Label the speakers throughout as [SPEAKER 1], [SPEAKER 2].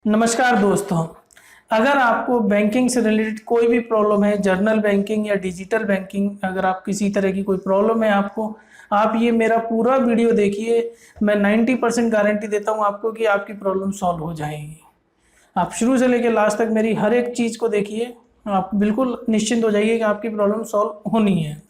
[SPEAKER 1] नमस्कार दोस्तों। अगर आपको बैंकिंग से रिलेटेड कोई भी प्रॉब्लम है, जर्नल बैंकिंग या डिजिटल बैंकिंग, अगर आप किसी तरह की कोई प्रॉब्लम है आपको, आप ये मेरा पूरा वीडियो देखिए। मैं 90% गारंटी देता हूँ आपको कि आपकी प्रॉब्लम सॉल्व हो जाएगी। आप शुरू से लेकर लास्ट तक मेरी हर एक चीज़ को देखिए, आप बिल्कुल निश्चिंत हो जाइए कि आपकी प्रॉब्लम सॉल्व होनी है।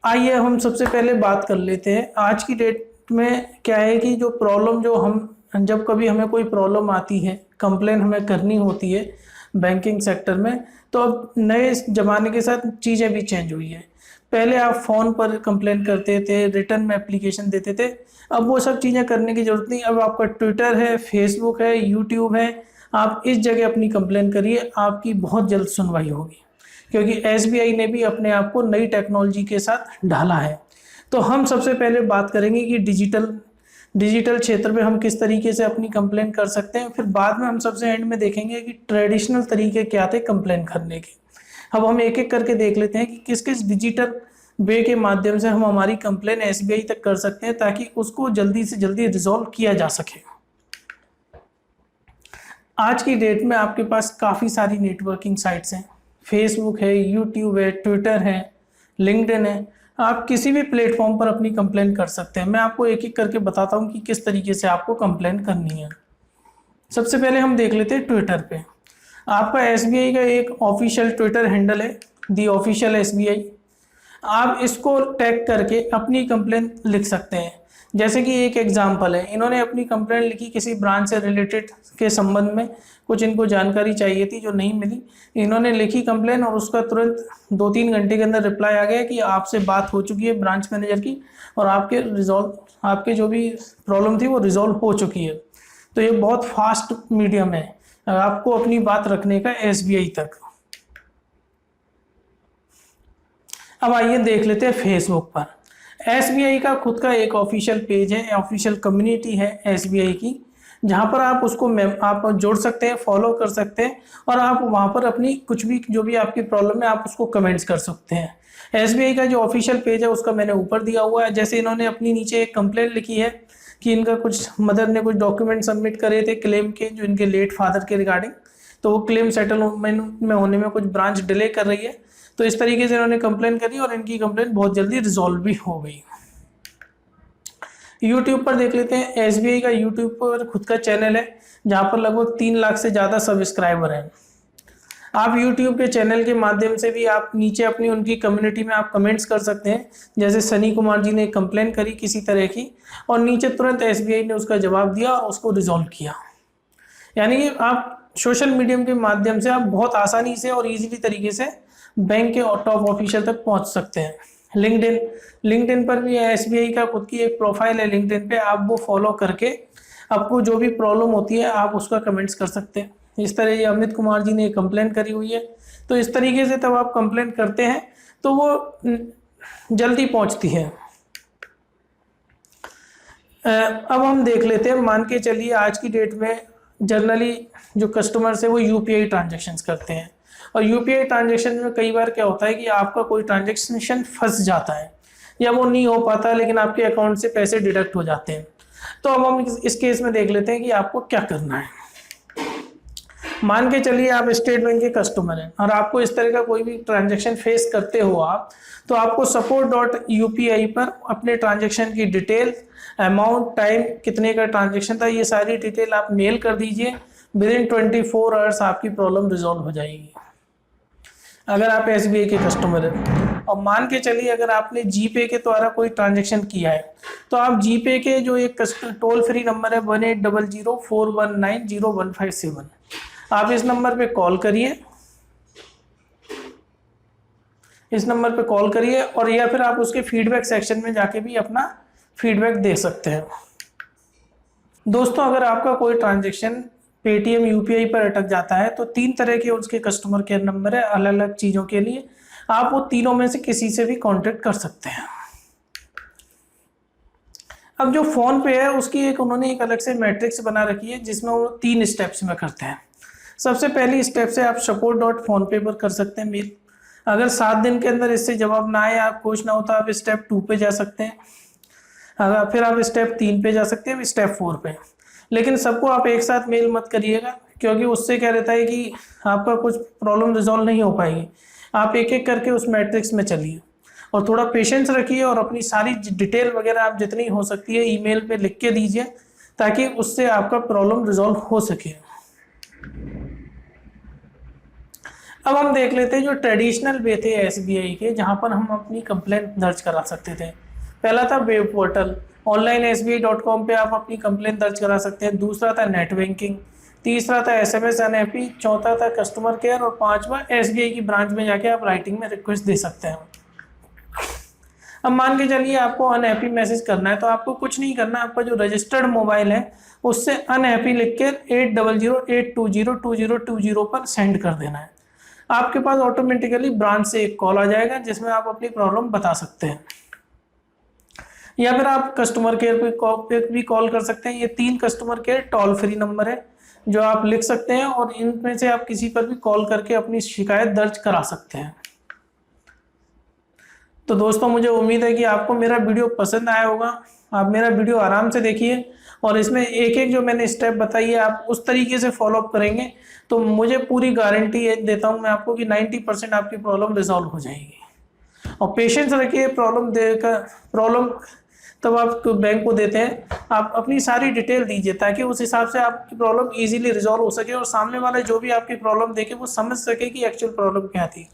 [SPEAKER 1] आइए हम सबसे पहले बात कर लेते हैं आज की डेट में क्या है कि जो प्रॉब्लम जो हम जब कभी हमें कोई प्रॉब्लम आती है, कंप्लेन हमें करनी होती है बैंकिंग सेक्टर में, तो अब नए ज़माने के साथ चीज़ें भी चेंज हुई है। पहले आप फ़ोन पर कंप्लेन करते थे, रिटर्न में एप्लीकेशन देते थे। अब वो सब चीज़ें करने की ज़रूरत नहीं। अब आपका ट्विटर है, फेसबुक है, यूट्यूब है, आप इस जगह अपनी कंप्लेन करिए, आपकी बहुत जल्द सुनवाई होगी। क्योंकि एसबीआई ने भी अपने आप को नई टेक्नोलॉजी के साथ ढाला है। तो हम सबसे पहले बात करेंगे कि डिजिटल क्षेत्र में हम किस तरीके से अपनी कंप्लेन कर सकते हैं। फिर बाद में हम सबसे एंड में देखेंगे कि ट्रेडिशनल तरीके क्या थे कंप्लेन करने के। अब हम एक एक करके देख लेते हैं कि किस किस डिजिटल वे के माध्यम से हम हमारी कंप्लेन एसबीआई तक कर सकते हैं ताकि उसको जल्दी से जल्दी रिजॉल्व किया जा सके। आज की डेट में आपके पास काफ़ी सारी नेटवर्किंग साइट्स हैं। फेसबुक है, यूट्यूब है, ट्विटर है, लिंक्डइन है। आप किसी भी प्लेटफॉर्म पर अपनी कंप्लेन कर सकते हैं। मैं आपको एक एक करके बताता हूँ कि किस तरीके से आपको कंप्लेन करनी है। सबसे पहले हम देख लेते हैं ट्विटर पे। आपका एसबीआई का एक ऑफिशियल ट्विटर हैंडल है, दी ऑफिशियल एसबीआई। आप इसको टैग करके अपनी कंप्लेन लिख सकते हैं। जैसे कि एक एग्जांपल है, इन्होंने अपनी कंप्लेन लिखी किसी ब्रांच से रिलेटेड के संबंध में, कुछ इनको जानकारी चाहिए थी जो नहीं मिली। इन्होंने लिखी कंप्लेन और उसका तुरंत 2-3 घंटे के अंदर रिप्लाई आ गया कि आपसे बात हो चुकी है ब्रांच मैनेजर की और आपके जो भी प्रॉब्लम थी वो रिजॉल्व हो चुकी है। तो ये बहुत फास्ट मीडियम है आपको अपनी बात रखने का एसबीआई तक। अब आइए देख लेते हैं फेसबुक पर। एसबीआई का खुद का एक ऑफिशियल पेज है, ऑफिशियल कम्युनिटी है एसबीआई की, जहां पर आप उसको आप जोड़ सकते हैं, फॉलो कर सकते हैं और आप वहां पर अपनी कुछ भी जो भी आपकी प्रॉब्लम है आप उसको कमेंट्स कर सकते हैं। एसबीआई का जो ऑफिशियल पेज है उसका मैंने ऊपर दिया हुआ है। जैसे इन्होंने अपनी नीचे एक कंप्लेंट लिखी है कि इनका कुछ मदर ने कुछ डॉक्यूमेंट सबमिट करे थे क्लेम के, जो इनके लेट फादर के रिगार्डिंग, तो वो क्लेम सेटलमेंट में होने में कुछ ब्रांच डिले कर रही है। तो इस तरीके से इन्होंने कंप्लेन करी और इनकी कंप्लेन बहुत जल्दी रिजॉल्व भी हो गई। यूट्यूब पर देख लेते हैं। एसबीआई का यूट्यूब पर खुद का चैनल है जहां पर लगभग 3 लाख से ज़्यादा सब्सक्राइबर हैं। आप यूट्यूब के चैनल के माध्यम से भी आप नीचे अपनी उनकी कम्युनिटी में आप कमेंट्स कर सकते हैं। जैसे सनी कुमार जी ने कंप्लेन करी किसी तरह की और नीचे तुरंत एसबीआई ने उसका जवाब दिया और उसको रिजॉल्व किया। यानी कि आप सोशल मीडिया के माध्यम से आप बहुत आसानी से और इजीली तरीके से बैंक के टॉप ऑफिशियल तक पहुंच सकते हैं। लिंक्डइन पर भी एसबीआई का खुद की एक प्रोफाइल है। लिंक्डइन पे आप वो फॉलो करके आपको जो भी प्रॉब्लम होती है आप उसका कमेंट्स कर सकते हैं। इस तरह ये अमित कुमार जी ने कंप्लेन करी हुई है। तो इस तरीके से तब आप कंप्लेन करते हैं तो वो जल्दी पहुंचती है। अब हम देख लेते हैं, मान के चलिए आज की डेट में जनरली जो कस्टमर्स है वो यूपीआई ट्रांजेक्शन्स करते हैं और यूपीआई ट्रांजेक्शन में कई बार क्या होता है कि आपका कोई ट्रांजेक्शन फंस जाता है या वो नहीं हो पाता, लेकिन आपके अकाउंट से पैसे डिडक्ट हो जाते हैं। तो अब हम इस केस में देख लेते हैं कि आपको क्या करना है। मान के चलिए आप स्टेट बैंक के कस्टमर हैं और आपको इस तरह का कोई भी ट्रांजेक्शन फेस करते हो आप, तो आपको support.upi पर अपने ट्रांजेक्शन की डिटेल, अमाउंट, टाइम, कितने का ट्रांजेक्शन था, ये सारी डिटेल आप मेल कर दीजिए। विदिन 24 आवर्स आपकी प्रॉब्लम रिजॉल्व हो जाएगी अगर आप एसबीआई के कस्टमर हैं। और मान के चलिए अगर आपने जीपे के द्वारा कोई ट्रांजेक्शन किया है तो आप जीपे के जो एक टोल फ्री नंबर है 180041900157, आप इस नंबर पे कॉल करिए, और या फिर आप उसके फीडबैक सेक्शन में जाके भी अपना फीडबैक दे सकते हैं। दोस्तों, अगर आपका कोई ट्रांजेक्शन पेटीएम यूपीआई पर अटक जाता है तो 3 तरह के उसके कस्टमर केयर नंबर है अलग अलग चीज़ों के लिए। आप वो तीनों में से किसी से भी कांटेक्ट कर सकते हैं। अब जो फोन पे है उसकी उन्होंने एक अलग से मैट्रिक्स बना रखी है जिसमें वो 3 स्टेप्स में करते हैं। सबसे पहली स्टेप से आप support.phonepe पर कर सकते हैं मेल। अगर 7 दिन के अंदर इससे जवाब ना आए, आप खुश ना हो, तो आप स्टेप 2 पे जा सकते हैं। अगर फिर आप स्टेप 3 पे जा सकते हैं, स्टेप 4 पे। लेकिन सबको आप एक साथ मेल मत करिएगा, क्योंकि उससे क्या रहता है कि आपका कुछ प्रॉब्लम रिजॉल्व नहीं हो पाएगी। आप एक एक करके उस मैट्रिक्स में चलिए और थोड़ा पेशेंस रखिए और अपनी सारी डिटेल वगैरह आप जितनी हो सकती है ईमेल पे लिख के दीजिए, ताकि उससे आपका प्रॉब्लम रिजॉल्व हो सके। अब हम देख लेते हैं जो ट्रेडिशनल वे थे एसबीआई के, जहां पर हम अपनी कंप्लेंट दर्ज करा सकते थे। पहला था वेब पोर्टल, ऑनलाइन SBI.com पे आप अपनी कंप्लेंट दर्ज करा सकते हैं। दूसरा था नेट बैंकिंग, तीसरा था SMS NFP, चौथा था कस्टमर केयर और पांचवा SBI की ब्रांच में जाके आप राइटिंग में रिक्वेस्ट दे सकते हैं। अब मान के चलिए आपको अनहैप्पी मैसेज करना है, तो आपको कुछ नहीं करना, आपका जो रजिस्टर्ड मोबाइल है उससे अनहैप्पी लिख के 8008202020 पर सेंड कर देना है। आपके पास ऑटोमेटिकली ब्रांच से एक कॉल आ जाएगा जिसमें आप अपनी प्रॉब्लम बता सकते हैं, या फिर आप कस्टमर केयर पे भी कॉल कर सकते हैं। ये 3 customer care toll free number है जो आप लिख सकते हैं और इनमें से आप किसी पर भी कॉल करके अपनी शिकायत दर्ज करा सकते हैं। तो दोस्तों मुझे उम्मीद है कि आपको मेरा वीडियो पसंद आया होगा। आप मेरा वीडियो आराम से देखिए और इसमें एक एक जो मैंने स्टेप बताई है आप उस तरीके से फॉलोअप करेंगे तो मुझे पूरी गारंटी देता हूं मैं आपको कि 90% आपकी प्रॉब्लम रिजॉल्व हो जाएगी। और पेशेंस रखिए, प्रॉब्लम तब आप बैंक को देते हैं, आप अपनी सारी डिटेल दीजिए ताकि उस हिसाब से आपकी प्रॉब्लम इजीली रिजॉल्व हो सके और सामने वाले जो भी आपकी प्रॉब्लम देखे वो समझ सके कि एक्चुअल प्रॉब्लम क्या थी।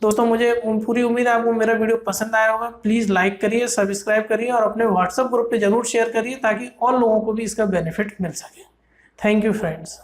[SPEAKER 1] दोस्तों मुझे पूरी उम्मीद है आपको मेरा वीडियो पसंद आया होगा। प्लीज़ लाइक करिए, सब्सक्राइब करिए और अपने व्हाट्सएप ग्रुप पे जरूर शेयर करिए ताकि और लोगों को भी इसका बेनिफिट मिल सके। Thank you friends.